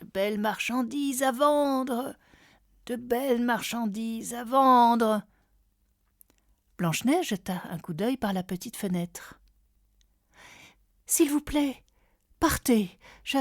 De belles marchandises à vendre, de belles marchandises à vendre. Blanche-Neige jeta un coup d'œil par la petite fenêtre. « S'il vous plaît, partez, je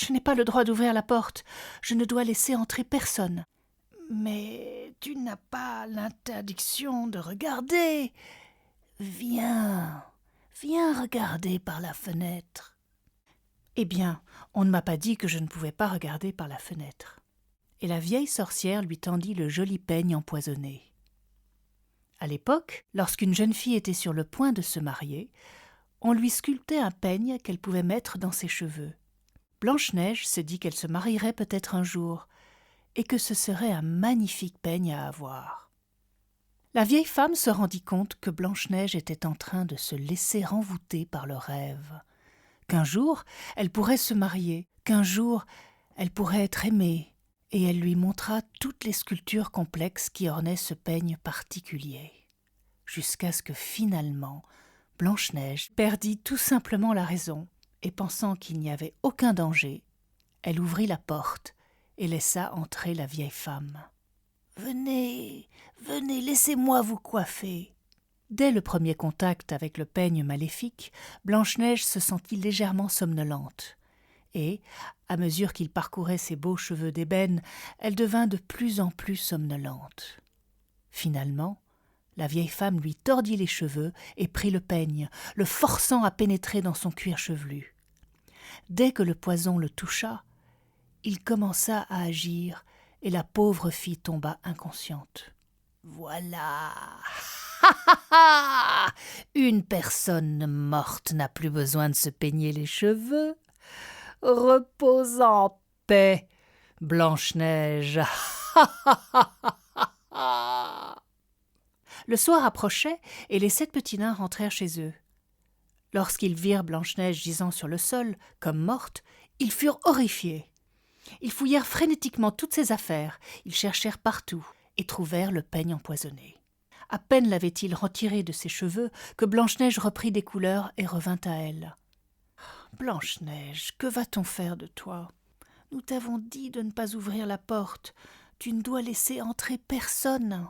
n'ai pas le droit d'ouvrir la porte, je ne dois laisser entrer personne. »« Mais tu n'as pas l'interdiction de regarder. Viens, viens regarder par la fenêtre. » Eh bien, on ne m'a pas dit que je ne pouvais pas regarder par la fenêtre. Et la vieille sorcière lui tendit le joli peigne empoisonné. À l'époque, lorsqu'une jeune fille était sur le point de se marier, on lui sculptait un peigne qu'elle pouvait mettre dans ses cheveux. Blanche-Neige se dit qu'elle se marierait peut-être un jour, et que ce serait un magnifique peigne à avoir. La vieille femme se rendit compte que Blanche-Neige était en train de se laisser envoûter par le rêve, qu'un jour elle pourrait se marier, qu'un jour elle pourrait être aimée, et elle lui montra toutes les sculptures complexes qui ornaient ce peigne particulier, jusqu'à ce que finalement Blanche-Neige perdit tout simplement la raison, et pensant qu'il n'y avait aucun danger, elle ouvrit la porte et laissa entrer la vieille femme. « Venez, venez, laissez-moi vous coiffer. » Dès le premier contact avec le peigne maléfique, Blanche-Neige se sentit légèrement somnolente. Et, à mesure qu'il parcourait ses beaux cheveux d'ébène, elle devint de plus en plus somnolente. Finalement, la vieille femme lui tordit les cheveux et prit le peigne, le forçant à pénétrer dans son cuir chevelu. Dès que le poison le toucha, il commença à agir et la pauvre fille tomba inconsciente. « Voilà ! Une personne morte n'a plus besoin de se peigner les cheveux. Repose en paix, Blanche-Neige. » Le soir approchait et les 7 petits nains rentrèrent chez eux. Lorsqu'ils virent Blanche-Neige gisant sur le sol, comme morte, ils furent horrifiés. Ils fouillèrent frénétiquement toutes ses affaires, ils cherchèrent partout et trouvèrent le peigne empoisonné. À peine l'avait-il retiré de ses cheveux que Blanche-Neige reprit des couleurs et revint à elle. « Blanche-Neige, que va-t-on faire de toi? Nous t'avons dit de ne pas ouvrir la porte, tu ne dois laisser entrer personne. »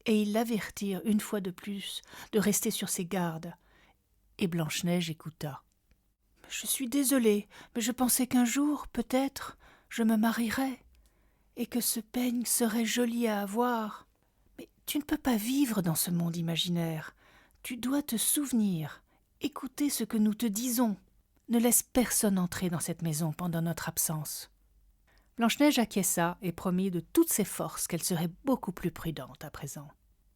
Et ils l'avertirent une fois de plus de rester sur ses gardes. Et Blanche-Neige écouta. « Je suis désolée, mais je pensais qu'un jour, peut-être, je me marierais, et que ce peigne serait joli à avoir. Mais tu ne peux pas vivre dans ce monde imaginaire. Tu dois te souvenir, écouter ce que nous te disons. Ne laisse personne entrer dans cette maison pendant notre absence. » Blanche-Neige acquiesça et promit de toutes ses forces qu'elle serait beaucoup plus prudente à présent.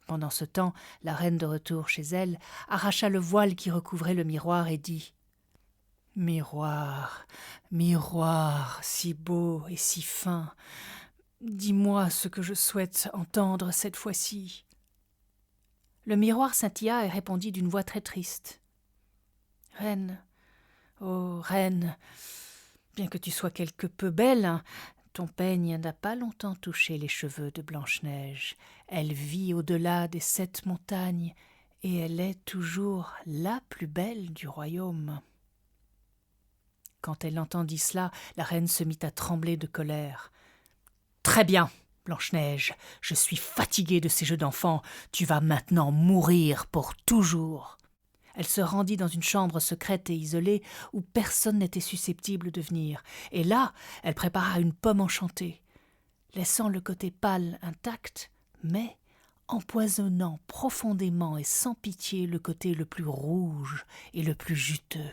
Pendant ce temps, la reine de retour chez elle arracha le voile qui recouvrait le miroir et dit « Miroir, miroir, si beau et si fin, dis-moi ce que je souhaite entendre cette fois-ci. » Le miroir scintilla et répondit d'une voix très triste. « Reine, ô reine, bien que tu sois quelque peu belle, ton peigne n'a pas longtemps touché les cheveux de Blanche-Neige. Elle vit au-delà des 7 montagnes et elle est toujours la plus belle du royaume. » Quand elle entendit cela, la reine se mit à trembler de colère. « Très bien, Blanche-Neige, je suis fatiguée de ces jeux d'enfants. Tu vas maintenant mourir pour toujours. » Elle se rendit dans une chambre secrète et isolée où personne n'était susceptible de venir. Et là, elle prépara une pomme enchantée, laissant le côté pâle intact, mais empoisonnant profondément et sans pitié le côté le plus rouge et le plus juteux.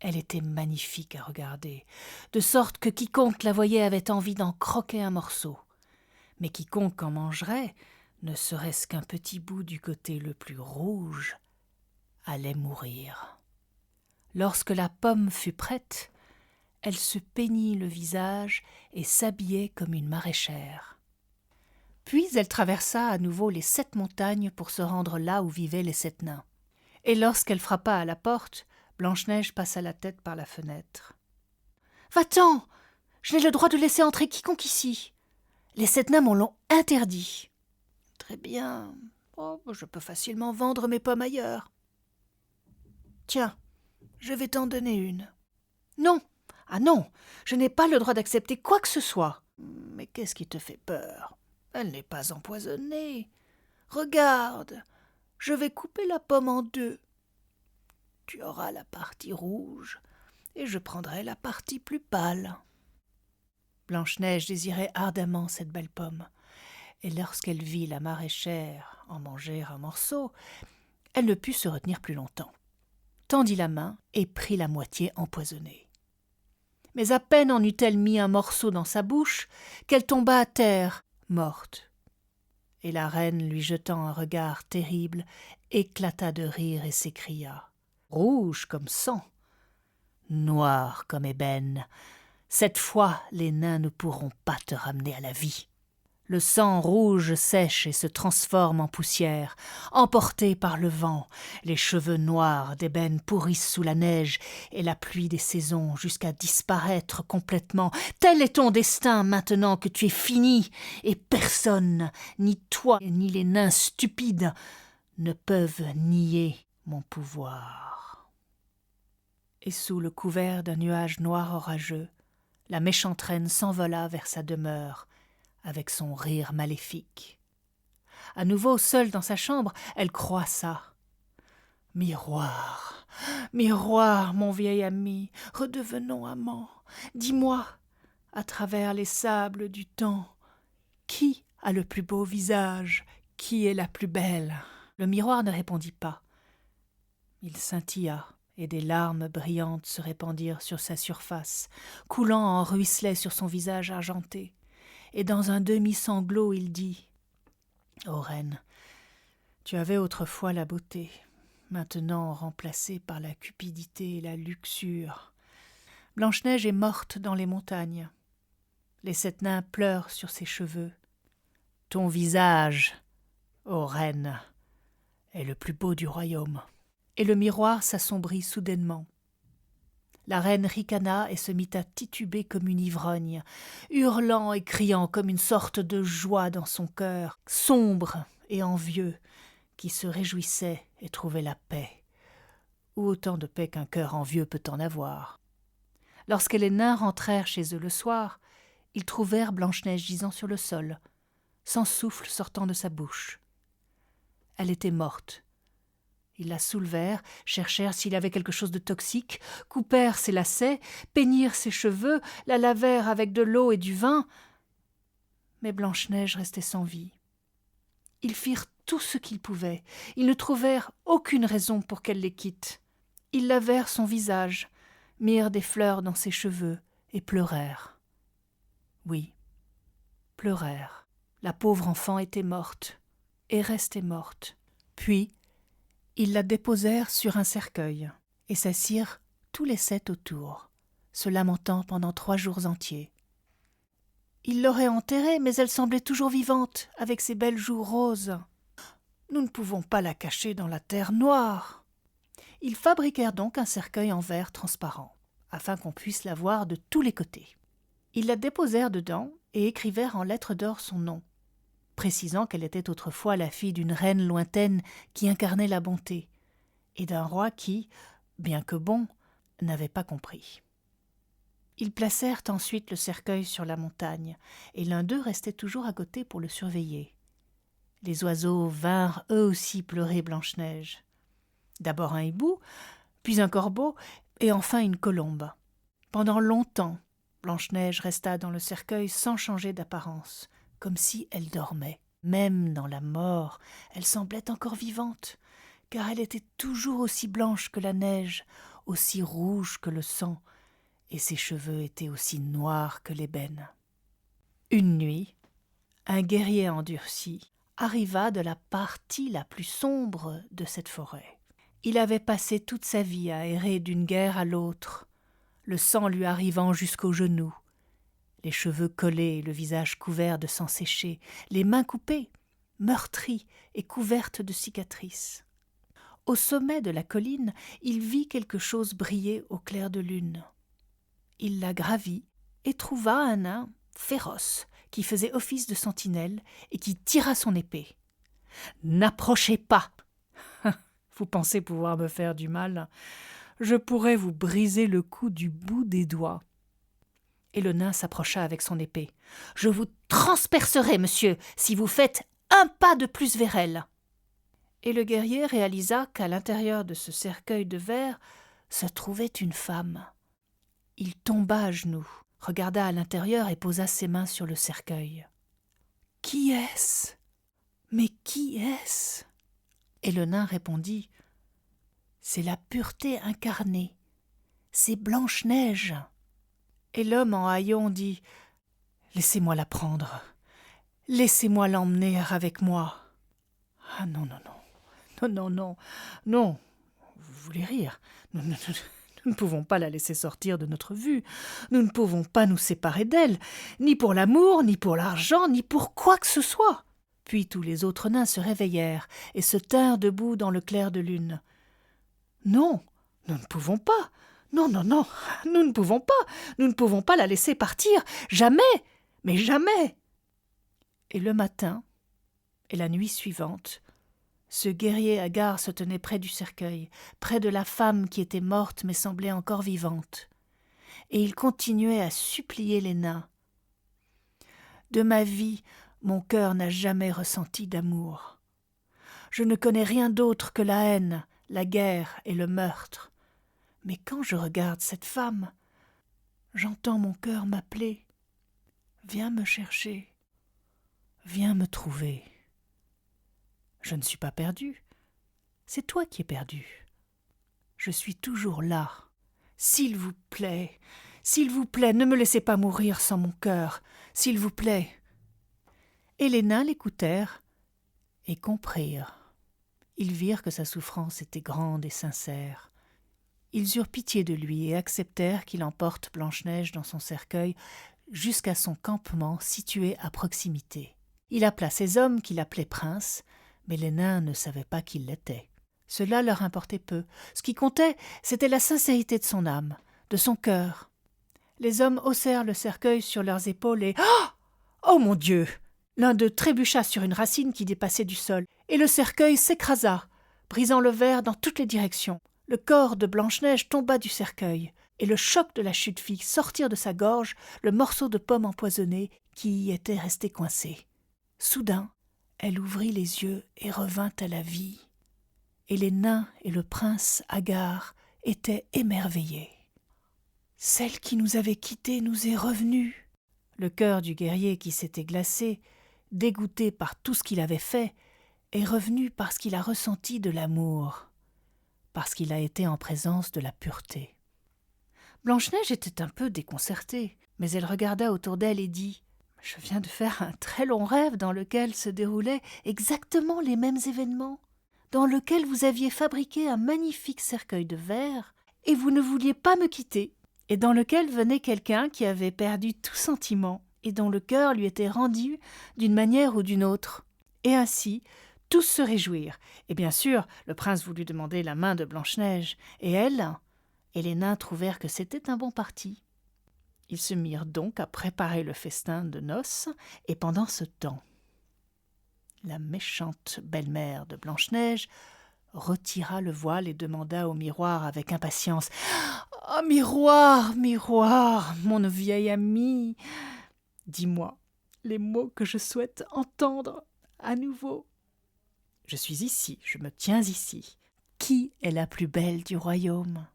Elle était magnifique à regarder, de sorte que quiconque la voyait avait envie d'en croquer un morceau. Mais quiconque en mangerait, ne serait-ce qu'un petit bout du côté le plus rouge, allait mourir. Lorsque la pomme fut prête, elle se peignit le visage et s'habillait comme une maraîchère. Puis elle traversa à nouveau les 7 montagnes pour se rendre là où vivaient les 7 nains. Et lorsqu'elle frappa à la porte, Blanche-Neige passa la tête par la fenêtre. « Va-t'en! Je n'ai le droit de laisser entrer quiconque ici. Les 7 nains m'en l'ont interdit. »« Très bien. Oh, je peux facilement vendre mes pommes ailleurs. » « Tiens, je vais t'en donner une. »« Non, Ah non, je n'ai pas le droit d'accepter quoi que ce soit. Mais qu'est-ce qui te fait peur? Elle n'est pas empoisonnée. Regarde, je vais couper la pomme en deux. Tu auras la partie rouge, et je prendrai la partie plus pâle. Blanche-Neige désirait ardemment cette belle pomme, et lorsqu'elle vit la maraîchère en manger un morceau, elle ne put se retenir plus longtemps, tendit la main et prit la moitié empoisonnée. Mais à peine en eut-elle mis un morceau dans sa bouche qu'elle tomba à terre, morte. Et la reine, lui jetant un regard terrible, éclata de rire et s'écria « Rouge comme sang, noir comme ébène, cette fois les nains ne pourront pas te ramener à la vie. » Le sang rouge sèche et se transforme en poussière, emporté par le vent. Les cheveux noirs d'ébène pourrissent sous la neige et la pluie des saisons jusqu'à disparaître complètement. Tel est ton destin maintenant que tu es fini, et personne, ni toi ni les nains stupides, ne peuvent nier mon pouvoir. Et sous le couvert d'un nuage noir orageux, la méchante reine s'envola vers sa demeure, avec son rire maléfique. À nouveau seule dans sa chambre, elle croissa. « Miroir, miroir, mon vieil ami, redevenons amants. Dis-moi, à travers les sables du temps, qui a le plus beau visage, qui est la plus belle ?» Le miroir ne répondit pas. Il scintilla, et des larmes brillantes se répandirent sur sa surface, coulant en ruisselets sur son visage argenté. Et dans un demi-sanglot, il dit « Ô reine, tu avais autrefois la beauté, maintenant remplacée par la cupidité et la luxure. Blanche-Neige est morte dans les montagnes. Les 7 nains pleurent sur ses cheveux. Ton visage, ô reine, est le plus beau du royaume. » Et le miroir s'assombrit soudainement. La reine ricana et se mit à tituber comme une ivrogne, hurlant et criant comme une sorte de joie dans son cœur, sombre et envieux, qui se réjouissait et trouvait la paix, ou autant de paix qu'un cœur envieux peut en avoir. Lorsque les nains rentrèrent chez eux le soir, ils trouvèrent Blanche-Neige gisant sur le sol, sans souffle sortant de sa bouche. Elle était morte. Ils la soulevèrent, cherchèrent s'il avait quelque chose de toxique, coupèrent ses lacets, peignirent ses cheveux, la lavèrent avec de l'eau et du vin. Mais Blanche-Neige restait sans vie. Ils firent tout ce qu'ils pouvaient. Ils ne trouvèrent aucune raison pour qu'elle les quitte. Ils lavèrent son visage, mirent des fleurs dans ses cheveux et pleurèrent. Oui, pleurèrent. La pauvre enfant était morte, et restait morte. Puis, ils la déposèrent sur un cercueil et s'assirent tous les 7 autour, se lamentant pendant 3 jours entiers. Ils l'auraient enterrée, mais elle semblait toujours vivante, avec ses belles joues roses. Nous ne pouvons pas la cacher dans la terre noire. Ils fabriquèrent donc un cercueil en verre transparent, afin qu'on puisse la voir de tous les côtés. Ils la déposèrent dedans et écrivèrent en lettres d'or son nom, précisant qu'elle était autrefois la fille d'une reine lointaine qui incarnait la bonté, et d'un roi qui, bien que bon, n'avait pas compris. Ils placèrent ensuite le cercueil sur la montagne, et l'un d'eux restait toujours à côté pour le surveiller. Les oiseaux vinrent eux aussi pleurer Blanche-Neige. D'abord un hibou, puis un corbeau, et enfin une colombe. Pendant longtemps, Blanche-Neige resta dans le cercueil sans changer d'apparence, comme si elle dormait. Même dans la mort, elle semblait encore vivante, car elle était toujours aussi blanche que la neige, aussi rouge que le sang, et ses cheveux étaient aussi noirs que l'ébène. Une nuit, un guerrier endurci arriva de la partie la plus sombre de cette forêt. Il avait passé toute sa vie à errer d'une guerre à l'autre, le sang lui arrivant jusqu'aux genoux, les cheveux collés et le visage couvert de sang séché, les mains coupées, meurtries et couvertes de cicatrices. Au sommet de la colline, il vit quelque chose briller au clair de lune. Il la gravit et trouva un nain féroce qui faisait office de sentinelle et qui tira son épée. « N'approchez pas ! Vous pensez pouvoir me faire du mal ? Je pourrais vous briser le cou du bout des doigts. » Et le nain s'approcha avec son épée. « Je vous transpercerai, monsieur, si vous faites un pas de plus vers elle. » Et le guerrier réalisa qu'à l'intérieur de ce cercueil de verre se trouvait une femme. Il tomba à genoux, regarda à l'intérieur et posa ses mains sur le cercueil. « Qui est-ce ? Mais qui est-ce » Et le nain répondit « C'est la pureté incarnée, c'est Blanche-Neige. » Et l'homme en haillons dit « Laissez-moi la prendre, laissez-moi l'emmener avec moi. »« Ah non, non, non, non, non, non, non, vous voulez rire, nous ne pouvons pas la laisser sortir de notre vue, nous ne pouvons pas nous séparer d'elle, ni pour l'amour, ni pour l'argent, ni pour quoi que ce soit. » Puis tous les autres nains se réveillèrent et se tinrent debout dans le clair de lune. « Non, nous ne pouvons pas. Non, non, non, nous ne pouvons pas la laisser partir, jamais, mais jamais. » Et le matin, et la nuit suivante, ce guerrier hagard se tenait près du cercueil, près de la femme qui était morte mais semblait encore vivante. Et il continuait à supplier les nains. « De ma vie, mon cœur n'a jamais ressenti d'amour. Je ne connais rien d'autre que la haine, la guerre et le meurtre. Mais quand je regarde cette femme, j'entends mon cœur m'appeler. Viens me chercher, viens me trouver. Je ne suis pas perdu, c'est toi qui es perdu. Je suis toujours là. S'il vous plaît, ne me laissez pas mourir sans mon cœur, s'il vous plaît. » Et les nains l'écoutèrent et comprirent. Ils virent que sa souffrance était grande et sincère. Ils eurent pitié de lui et acceptèrent qu'il emporte Blanche-Neige dans son cercueil jusqu'à son campement situé à proximité. Il appela ses hommes qu'il appelait princes, mais les nains ne savaient pas qu'il l'était. Cela leur importait peu. Ce qui comptait, c'était la sincérité de son âme, de son cœur. Les hommes haussèrent le cercueil sur leurs épaules et « Oh mon Dieu !» L'un d'eux trébucha sur une racine qui dépassait du sol, et le cercueil s'écrasa, brisant le verre dans toutes les directions. Le corps de Blanche-Neige tomba du cercueil, et le choc de la chute fit sortir de sa gorge le morceau de pomme empoisonnée qui y était resté coincé. Soudain, elle ouvrit les yeux et revint à la vie. Et les nains et le prince hagard étaient émerveillés. « Celle qui nous avait quittés nous est revenue. » Le cœur du guerrier qui s'était glacé, dégoûté par tout ce qu'il avait fait, est revenu parce qu'il a ressenti de l'amour, parce qu'il a été en présence de la pureté. Blanche-Neige était un peu déconcertée, mais elle regarda autour d'elle et dit « Je viens de faire un très long rêve dans lequel se déroulaient exactement les mêmes événements, dans lequel vous aviez fabriqué un magnifique cercueil de verre et vous ne vouliez pas me quitter, et dans lequel venait quelqu'un qui avait perdu tout sentiment et dont le cœur lui était rendu d'une manière ou d'une autre. Et ainsi, tous se réjouirent. Et bien sûr, le prince voulut demander la main de Blanche-Neige, et les nains trouvèrent que c'était un bon parti. Ils se mirent donc à préparer le festin de noces, et pendant ce temps, la méchante belle-mère de Blanche-Neige retira le voile et demanda au miroir avec impatience « Oh, miroir, miroir, mon vieil ami, dis-moi les mots que je souhaite entendre à nouveau. Je suis ici, je me tiens ici. Qui est la plus belle du royaume ?»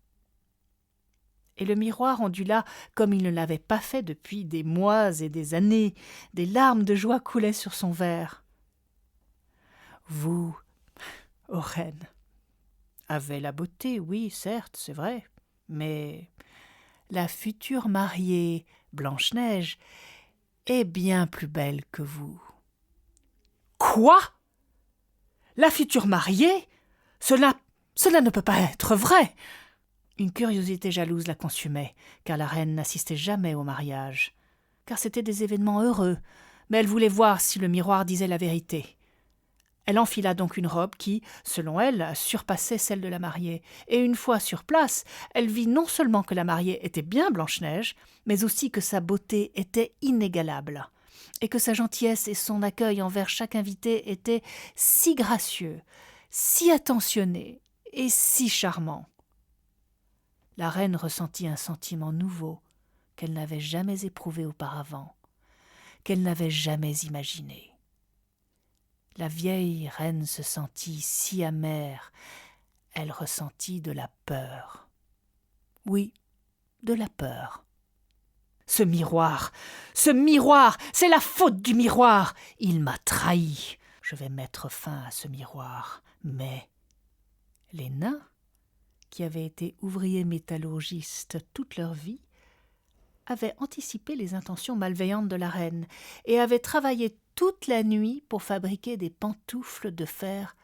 Et le miroir ondula comme il ne l'avait pas fait depuis des mois et des années. Des larmes de joie coulaient sur son verre. « Vous, ô reine, avez la beauté, oui, certes, c'est vrai, mais la future mariée, Blanche-Neige, est bien plus belle que vous. »« Quoi ? La future mariée ? Cela ne peut pas être vrai !» Une curiosité jalouse la consumait, car la reine n'assistait jamais au mariage, car c'étaient des événements heureux, mais elle voulait voir si le miroir disait la vérité. Elle enfila donc une robe qui, selon elle, surpassait celle de la mariée, et une fois sur place, elle vit non seulement que la mariée était bien Blanche-Neige, mais aussi que sa beauté était inégalable, et que sa gentillesse et son accueil envers chaque invité étaient si gracieux, si attentionnés et si charmants. La reine ressentit un sentiment nouveau, qu'elle n'avait jamais éprouvé auparavant, qu'elle n'avait jamais imaginé. La vieille reine se sentit si amère, elle ressentit de la peur. Oui, de la peur. Ce miroir, c'est la faute du miroir. Il m'a trahi. Je vais mettre fin à ce miroir. Mais les nains, qui avaient été ouvriers métallurgistes toute leur vie, avaient anticipé les intentions malveillantes de la reine et avaient travaillé toute la nuit pour fabriquer des pantoufles de fer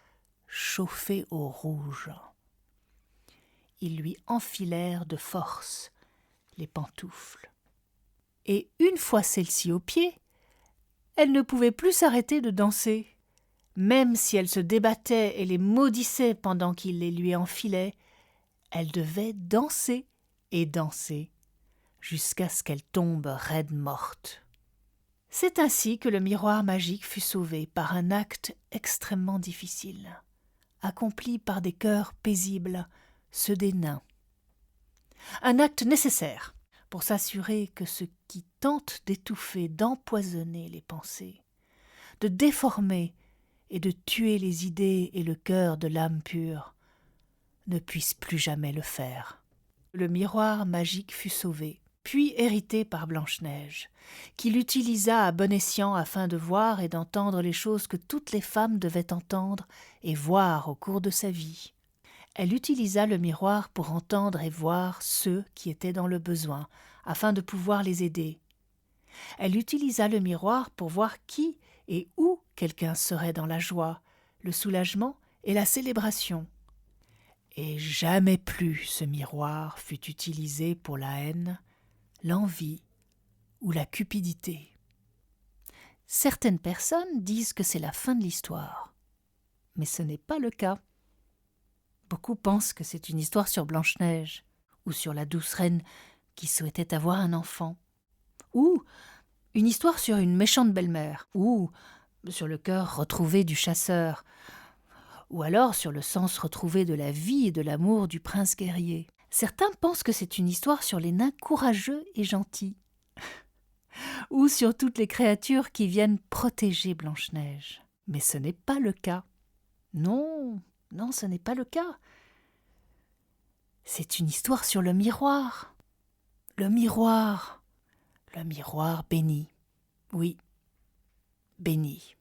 chauffées au rouge. Ils lui enfilèrent de force les pantoufles. Et une fois celle-ci aux pieds, elle ne pouvait plus s'arrêter de danser. Même si elle se débattait et les maudissait pendant qu'ils les lui enfilaient, elle devait danser et danser, jusqu'à ce qu'elle tombe raide morte. C'est ainsi que le miroir magique fut sauvé par un acte extrêmement difficile, accompli par des cœurs paisibles, ceux des nains. Un acte nécessaire pour s'assurer que ce qui tente d'étouffer, d'empoisonner les pensées, de déformer et de tuer les idées et le cœur de l'âme pure, ne puisse plus jamais le faire. Le miroir magique fut sauvé, puis hérité par Blanche-Neige, qui l'utilisa à bon escient afin de voir et d'entendre les choses que toutes les femmes devaient entendre et voir au cours de sa vie. Elle utilisa le miroir pour entendre et voir ceux qui étaient dans le besoin, afin de pouvoir les aider. Elle utilisa le miroir pour voir qui et où quelqu'un serait dans la joie, le soulagement et la célébration. Et jamais plus ce miroir fut utilisé pour la haine, l'envie ou la cupidité. Certaines personnes disent que c'est la fin de l'histoire, mais ce n'est pas le cas. Beaucoup pensent que c'est une histoire sur Blanche-Neige, ou sur la douce reine qui souhaitait avoir un enfant, ou une histoire sur une méchante belle-mère, ou sur le cœur retrouvé du chasseur, ou alors sur le sens retrouvé de la vie et de l'amour du prince guerrier. Certains pensent que c'est une histoire sur les nains courageux et gentils, ou sur toutes les créatures qui viennent protéger Blanche-Neige. Mais ce n'est pas le cas. Non, ce n'est pas le cas. C'est une histoire sur le miroir. Le miroir béni. Oui, béni.